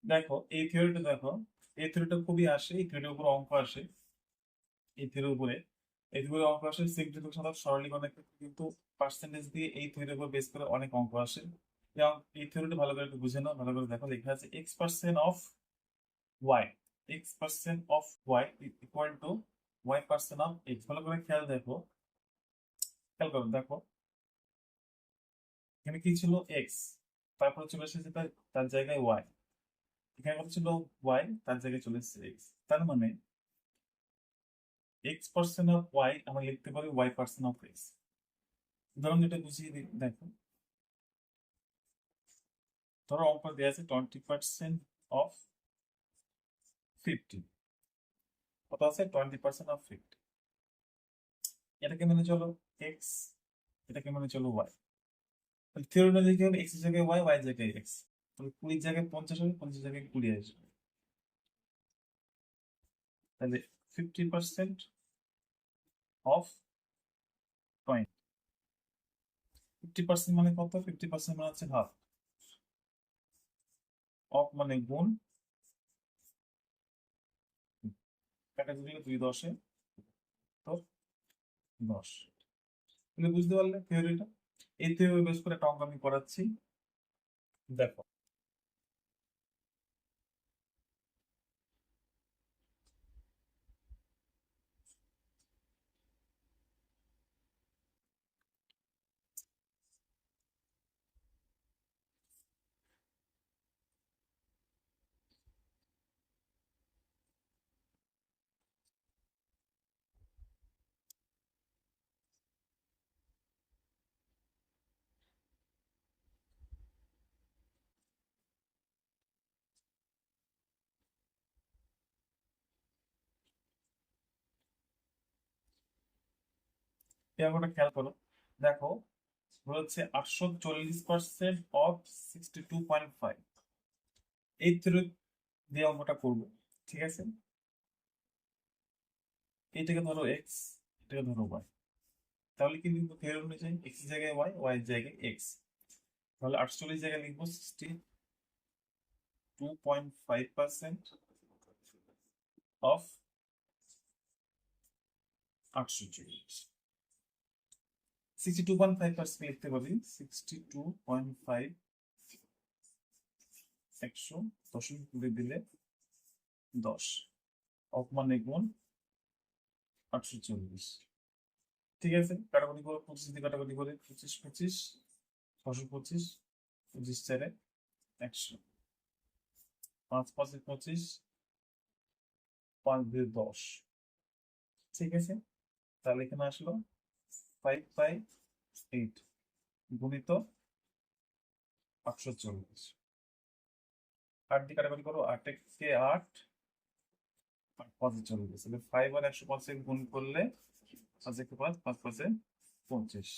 দেখো এই থিওরিটা খুবই আসে, এই থিওরির উপর অঙ্ক আসে। এই থিওরির উপরে অঙ্ক আসে, সিম্পলিফিকেশন সাধারণ সরলীকরণের ক্ষেত্রে কিন্তু পার্সেন্টেজ দিয়ে এই থিওরির উপর বেস করে অনেক অঙ্ক আসে। এবং এই থিওরিটা ভালো করে একটু বুঝে নাও, ভালো করে দেখো, লেখা আছে x% of y, x% of y equal to y% of x। ভালো করে খেয়াল করো দেখো, এখানে কি ছিল x, তারপরে চলে এসেছে তার তার জায়গায় y। এখানে কত ছিল y, তার জায়গায় চলে এসেছে x। তার মানে x% অফ y আমরা লিখতে পারি y% অফ x। উদাহরণ যেটা বুঝিয়ে দিই দেখো, ধরো অঙ্ক দেওয়া আছে 20% অফ 50, কত আছে 20% অফ 50। এটাকে মেনে চলো x, এটাকে মেনে চলো y। থিওরি অনুযায়ী কি হবে, x এর জায়গায় y, y এর জায়গায় x। তাহলে 20 জায়গায় 50 হবে, 50 জায়গায় 20 আসবে। তাহলে 50% অফ 20, 50% মানে কত, 50% মানে হচ্ছে হাফ। অফ মানে গুণ, কাটাকুটি 2 10 তো 10। তুমি বুঝতে পারলে থিওরিটা? এই থিওরি বেস করে একটা অঙ্ক আমি করাচ্ছি, দেখো। এই অঙ্কটা খেয়াল করো, দেখো হচ্ছে 840% অফ 62.5। এই থিওরি দিয়ে অঙ্কটা করবো, ঠিক আছে? এইটাকে ধরো এক্স, এটাকে ধরো ওয়াই। তাহলে কি লিখবো থিওরি অনুযায়ী, এক্স এর জায়গায় ওয়াই, ওয়াই এর জায়গায় এক্স। তাহলে 48 জায়গায় লিখবো 62.5% অফ 840। 62.5% লিখতে পারি, 62.5 100, দশমিক তুলে দিলে 10, অফ মানে গুণ 840। ঠিক আছে, কাটাকুটি করে 25 দিয়ে কাটাকুটি করে 25 25, 625, 25 4 100, 5 5 25, 5 2 10। ঠিক আছে, তাহলে এখানে আসলো 5/8 গুণিত 840। 8 দিয়ে কাটাকুটি করো, 8 কে 8, 8 5 40। তাহলে 5 আর 150 গুণ করলে 5 1 5, 5 5 25।